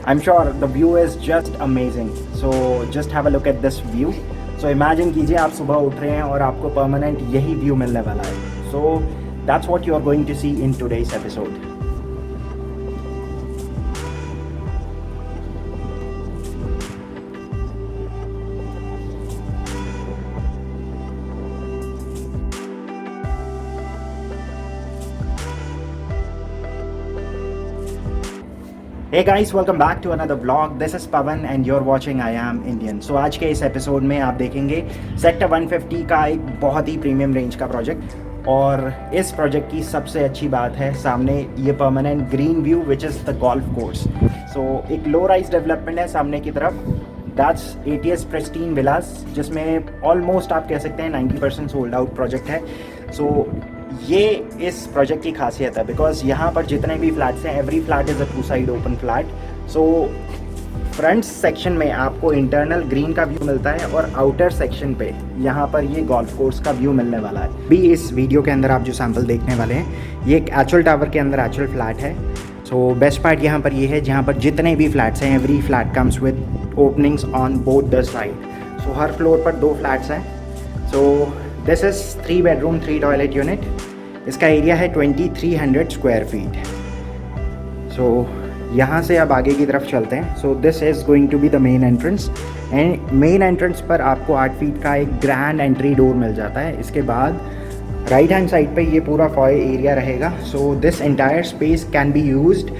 I'm sure the view is just amazing. So just have a look at this view. So imagine कीजिए आप सुबह उठ रहे हैं और आपको परमानेंट यही व्यू मिलने वाला है. So that's what you are going to see in today's episode. Hey guys, welcome back to another vlog. This is Pavan and you're watching I Am Indian. So आज के इस एपिसोड में आप देखेंगे सेक्टर 150 का एक बहुत ही प्रीमियम रेंज का प्रोजेक्ट. और इस प्रोजेक्ट की सबसे अच्छी बात है सामने ये permanent green view which is the golf course. So एक लो राइज डेवलपमेंट है सामने की तरफ. दैट्स ATS प्रेस्टीन विलास, जिसमें ऑलमोस्ट आप कह सकते हैं 90% सोल्ड आउट प्रोजेक्ट है. सो ये इस प्रोजेक्ट की खासियत है बिकॉज यहाँ पर जितने भी फ्लैट्स हैं every flat is a 2 side open flat. So front section में आपको इंटरनल ग्रीन का व्यू मिलता है और आउटर सेक्शन पे यहाँ पर ये गोल्फ कोर्स का व्यू मिलने वाला है. भी इस वीडियो के अंदर आप जो सैम्पल देखने वाले हैं ये एक एक्चुअल टावर के अंदर एक्चुअल फ्लैट है. सो बेस्ट पार्ट यहाँ पर ये है जहाँ पर जितने भी फ्लैट्स हैं every flat comes with openings on both the side. So her floor पर 2 फ्लैट्स हैं. So this is 3 bedroom 3 toilet unit. इसका एरिया है 2300 स्क्वायर फीट. सो यहाँ से अब आगे की तरफ चलते हैं. So this is going to be the main entrance and main entrance पर आपको 8 फीट का एक ग्रैंड एंट्री डोर मिल जाता है. इसके बाद राइट हैंड साइड पे ये पूरा फॉय एरिया रहेगा. So this entire space can be used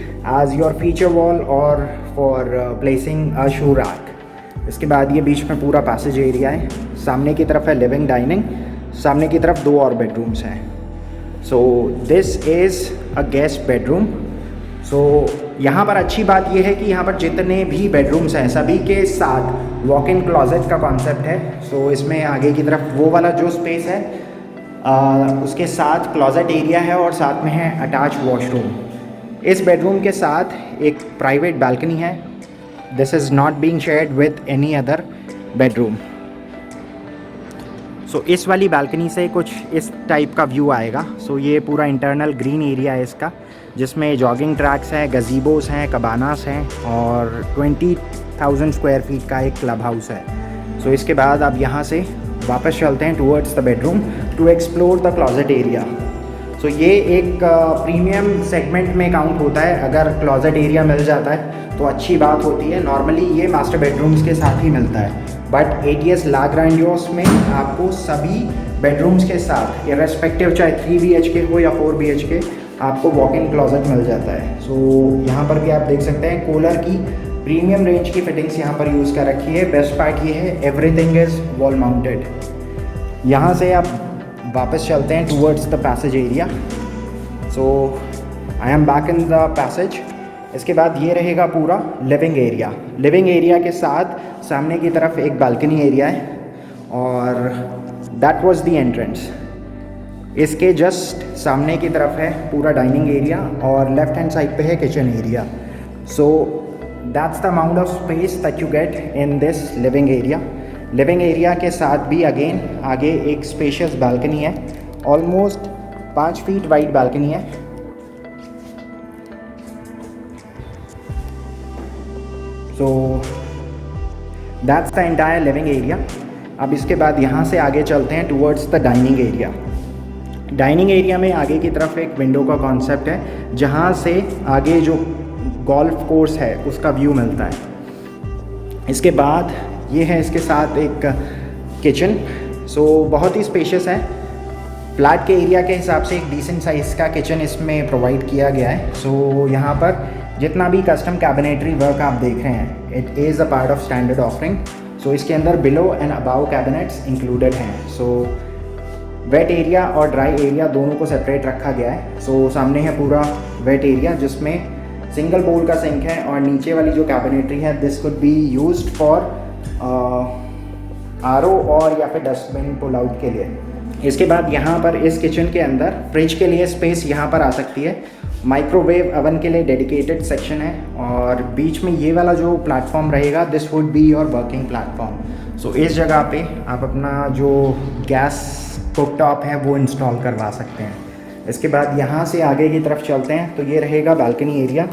as your feature wall और for placing a shoe rack. इसके बाद ये बीच में पूरा पैसेज एरिया है. सामने की तरफ है लिविंग डाइनिंग. सामने की तरफ 2 और बेडरूम्स हैं. So this is a guest bedroom. So यहाँ पर अच्छी बात यह है कि यहाँ पर जितने भी बेडरूम्स हैं सभी के साथ वॉक इन क्लॉजेट का कॉन्सेप्ट है. सो इसमें आगे की तरफ वो वाला जो स्पेस है उसके साथ क्लॉजेट एरिया है और साथ में है अटैच वॉशरूम. इस बेडरूम के साथ एक प्राइवेट बालकनी है. This is not being shared with any other bedroom. So इस वाली बालकनी से कुछ इस टाइप का व्यू आएगा. सो ये पूरा इंटरनल ग्रीन एरिया है इसका, जिसमें जॉगिंग ट्रैक्स हैं, गजीबोस हैं, कबानास हैं और 20,000 स्क्वायर फीट का एक क्लब हाउस है. सो इसके बाद आप यहाँ से वापस चलते हैं towards the bedroom to explore the closet area. So ये एक प्रीमियम सेगमेंट में काउंट होता है. अगर क्लॉजेट एरिया मिल जाता है तो अच्छी बात होती है. नॉर्मली ये मास्टर बेडरूम्स के साथ ही मिलता है, बट ATS ला ग्रैंडियोस में आपको सभी बेडरूम्स के साथ इर्रेस्पेक्टिव चाहे 3 BHK हो या 4 BHK आपको वॉक इन क्लॉजेट मिल जाता है. सो यहाँ पर भी आप देख सकते हैं कोलर की प्रीमियम रेंज की फिटिंग्स यहाँ पर यूज़ कर रखी है. बेस्ट पार्ट ये है एवरीथिंग इज़ वॉल माउंटेड. यहाँ से आप वापस चलते हैं towards the passage area. So I am back in the passage. इसके बाद ये रहेगा पूरा लिविंग एरिया. लिविंग एरिया के साथ सामने की तरफ एक बालकनी एरिया है और दैट वाज द एंट्रेंस. इसके जस्ट सामने की तरफ है पूरा डाइनिंग एरिया और लेफ्ट हैंड साइड पे है kitchen area. So that's the amount of space that you get in this living area. Living area के साथ भी अगेन आगे एक स्पेशियस बालकनी है. ऑलमोस्ट 5 फीट वाइड बालकनी है. So that's the entire living area. अब इसके बाद यहाँ से आगे चलते हैं towards the dining area. Dining area में आगे की तरफ एक विंडो का कॉन्सेप्ट है जहाँ से आगे जो गोल्फ कोर्स है उसका व्यू मिलता है. इसके बाद ये है इसके साथ एक किचन. सो बहुत ही स्पेशियस है. फ्लैट के एरिया के हिसाब से एक डिसेंट साइज़ का किचन इसमें प्रोवाइड किया गया है. सो यहाँ पर जितना भी कस्टम कैबिनेटरी वर्क आप देख रहे हैं it is a part of standard offering. So इसके अंदर below and above cabinets included हैं. सो वेट एरिया और ड्राई एरिया दोनों को सेपरेट रखा गया है. सो सामने है पूरा वेट एरिया जिसमें सिंगल बोल का सिंक है और नीचे वाली जो कैबिनेटरी है this could be used for RO और या फिर डस्टबिन पुल आउट के लिए. इसके बाद यहाँ पर इस किचन के अंदर फ्रिज के लिए स्पेस यहाँ पर आ सकती है. माइक्रोवेव अवन के लिए डेडिकेटेड सेक्शन है और बीच में ये वाला जो प्लेटफॉर्म रहेगा this would be your working platform. So इस जगह पे आप अपना जो गैस कुकटॉप है वो इंस्टॉल करवा सकते हैं. इसके बाद यहाँ से आगे की तरफ चलते हैं तो ये रहेगा बालकनी एरिया.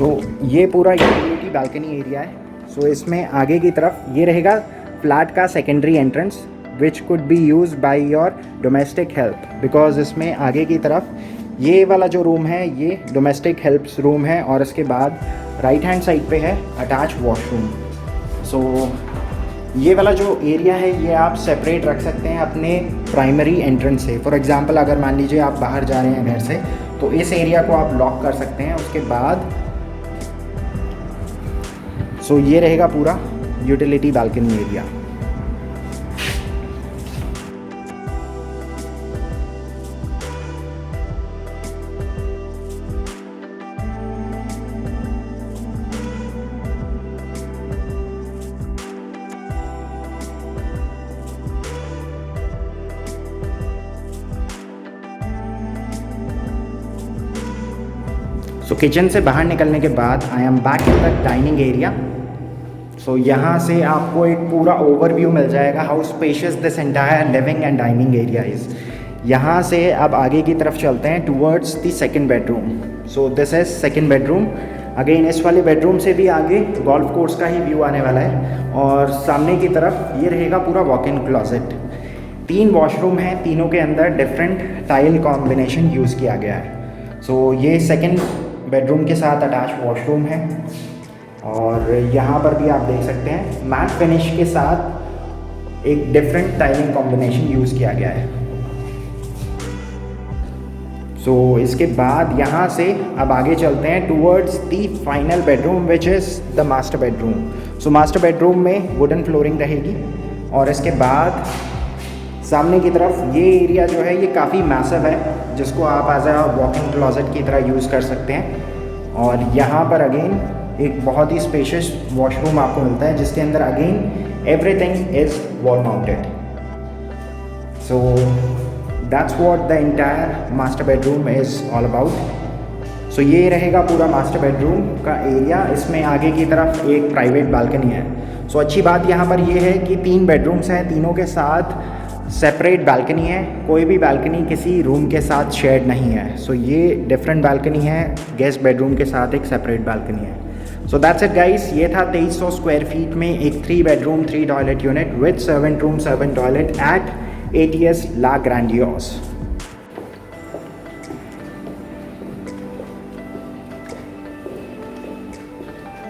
सो ये पूरा यूटिलिटी बालकनी एरिया है। सो इसमें आगे की तरफ ये रहेगा फ्लैट का secondary entrance which could be use by your domestic help, because इसमें आगे की तरफ ये वाला जो रूम है ये डोमेस्टिक हेल्प्स रूम है और इसके बाद राइट हैंड साइड पे है अटैच वॉशरूम। सो ये वाला जो एरिया है ये आप सेपरेट रख सकते हैं अपने प्राइमरी एंट्रेंस से। फॉर एग्जांपल अगर मान लीजिए आप बाहर जा रहे हैं घर से तो इस एरिया को आप लॉक कर सकते हैं। उसके बाद सो ये रहेगा पूरा utility balcony area. So kitchen से बाहर निकलने के बाद I am back in the dining area. So यहाँ से आपको एक पूरा ओवरव्यू मिल जाएगा how spacious this entire living and dining area is. यहाँ से अब आगे की तरफ चलते हैं towards the second bedroom. So this is second bedroom. Again इस वाले बेडरूम से भी आगे गोल्फ कोर्स का ही व्यू आने वाला है और सामने की तरफ ये रहेगा पूरा वॉक इन क्लॉजेट। 3 वॉशरूम हैं, तीनों के अंदर डिफरेंट टाइल कॉम्बिनेशन यूज़ किया गया है। सो ये सेकेंड बेडरूम के साथ अटैच वॉशरूम है और यहाँ पर भी आप देख सकते हैं मैट फिनिश के साथ एक डिफरेंट टाइलिंग कॉम्बिनेशन यूज़ किया गया है। सो इसके बाद यहाँ से अब आगे चलते हैं towards the final bedroom which is the master bedroom. So master bedroom में वुडन फ्लोरिंग रहेगी और इसके बाद सामने की तरफ ये एरिया जो है ये काफ़ी मैसिव है जिसको आप एज अ वॉकिंग क्लॉजेट की तरह यूज़ कर सकते हैं। और यहाँ पर अगेन एक बहुत ही स्पेशियस वॉशरूम आपको मिलता है जिसके अंदर again everything is wall mounted. So that's what the entire master bedroom is all about. So ये रहेगा पूरा मास्टर बेडरूम का एरिया। इसमें आगे की तरफ एक प्राइवेट बालकनी है। सो अच्छी बात यहाँ पर ये है कि 3 बेडरूम्स हैं, तीनों के साथ सेपरेट बालकनी है। कोई भी बालकनी किसी रूम के साथ शेयर्ड नहीं है। सो ये डिफरेंट बालकनी है, गेस्ट बेडरूम के साथ एक सेपरेट बालकनी है। So that's it guys. ये था 2300 स्क्वायर फीट में एक 3 bedroom 3 toilet unit with servant room servant toilet at ATS la grandiose.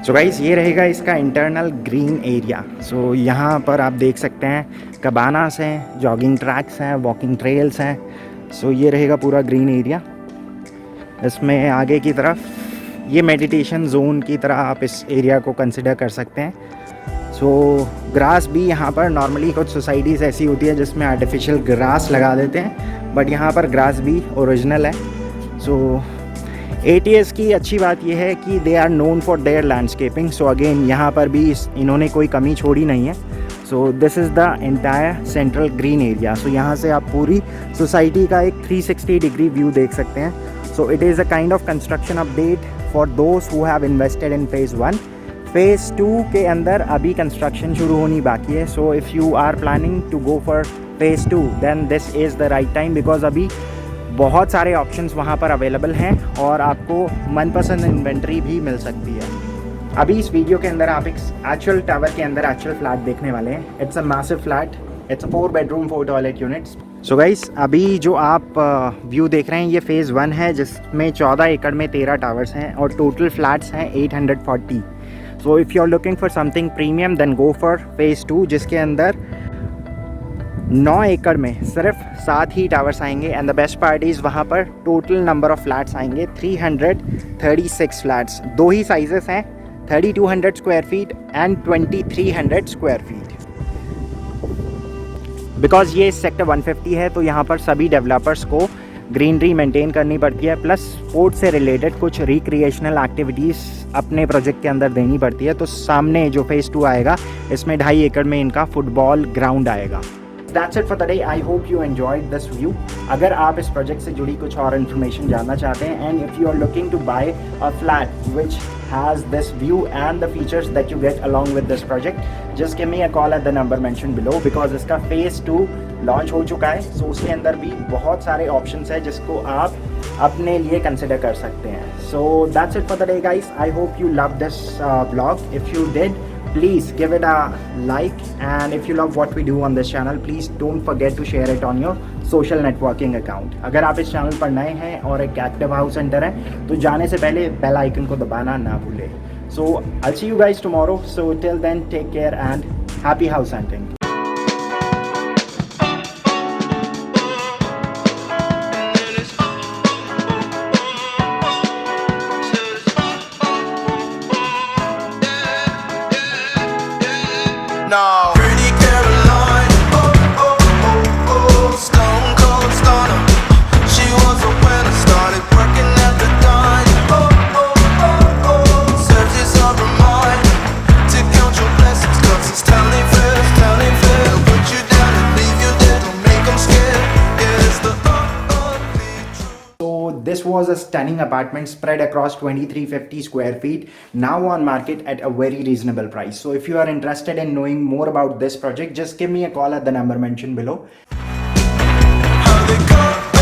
So guys ये रहेगा इसका इंटरनल ग्रीन एरिया। सो यहाँ पर आप देख सकते हैं कबानास हैं, जॉगिंग ट्रैक्स हैं, वॉकिंग ट्रेल्स हैं। सो ये रहेगा पूरा ग्रीन एरिया। इसमें आगे की तरफ ये मेडिटेशन जोन की तरह आप इस एरिया को कंसिडर कर सकते हैं। सो ग्रास भी यहाँ पर नॉर्मली कुछ सोसाइटीज़ ऐसी होती है जिसमें आर्टिफिशियल ग्रास लगा देते हैं, बट यहाँ पर ग्रास भी ओरिजिनल है। सो ATS की अच्छी बात यह है कि they are known for their landscaping. So again यहाँ पर भी इन्होंने कोई कमी छोड़ी नहीं है। So this is the entire central green area. So यहाँ से आप पूरी सोसाइटी का एक 360 डिग्री व्यू देख सकते हैं। So it is a kind of construction update for those who have invested in phase 1। Phase 2 के अंदर अभी कंस्ट्रक्शन शुरू होनी बाकी है। So if you are planning to go for phase 2 then this is the right time, because अभी बहुत सारे ऑप्शंस वहाँ पर अवेलेबल हैं और आपको मनपसंद इन्वेंट्री भी मिल सकती है। अभी इस वीडियो के अंदर आप एक एक्चुअल टावर के अंदर एक्चुअल फ्लैट देखने वाले हैं। It's a massive flat, it's a 4 bedroom 4 toilet units. So guys अभी जो आप व्यू देख रहे हैं ये फेज़ 1 है जिसमें 14 एकड़ में 13 टावर्स हैं और टोटल फ्लैट्स हैं 840। So if you are looking for something premium then go for phase 2 जिसके अंदर 9 एकड़ में सिर्फ 7 ही टावर्स आएंगे। And the best part is वहाँ पर टोटल नंबर ऑफ फ्लैट्स आएंगे 336 फ्लैट्स। 2 ही साइजेस हैं, 3200 square feet and 2300 square feet. Because ये सेक्टर 150 है तो यहाँ पर सभी डेवलपर्स को ग्रीनरी मेंटेन करनी पड़ती है, प्लस स्पोर्ट्स से रिलेटेड कुछ रिक्रिएशनल एक्टिविटीज़ अपने प्रोजेक्ट के अंदर देनी पड़ती है। तो सामने जो फेज़ 2 आएगा इसमें 2.5 एकड़ में इनका फुटबॉल ग्राउंड आएगा। That's it for the day. I hope you enjoyed this view. अगर आप इस प्रोजेक्ट से जुड़ी कुछ और इन्फॉर्मेशन जानना चाहते हैं and if you are looking to buy a flat which has this view and the features that you get along with this project, just give me a call at the number mentioned below because इसका phase 2 launch हो चुका है। सो उसके अंदर भी बहुत सारे options हैं जिसको आप अपने लिए कंसिडर कर सकते हैं। So that's it for the day, guys. I hope you loved this vlog. If you did, please give it a like, and if you love what we do on this channel, please don't forget to share it on your social networking account. अगर आप इस channel पर नए हैं और एक active house centre है तो जाने से पहले बेल आइकन को दबाना ना भूलें. So I'll see you guys tomorrow. So till then, take care and happy house hunting. No. Pretty Caroline, oh, oh, oh, oh, stone cold stunner. She was a winner, started working at the dine. Oh, oh, oh, oh, searches of her mind to count your blessings, 'cause it's telling fast, they'll put you down and leave you there, don't make them scared. Yeah, it's the ugly truth. So this was a stunning apartment spread across 2350 square feet, now on market at a very reasonable price. So if you are interested in knowing more about this project, just give me a call at the number mentioned below. How they come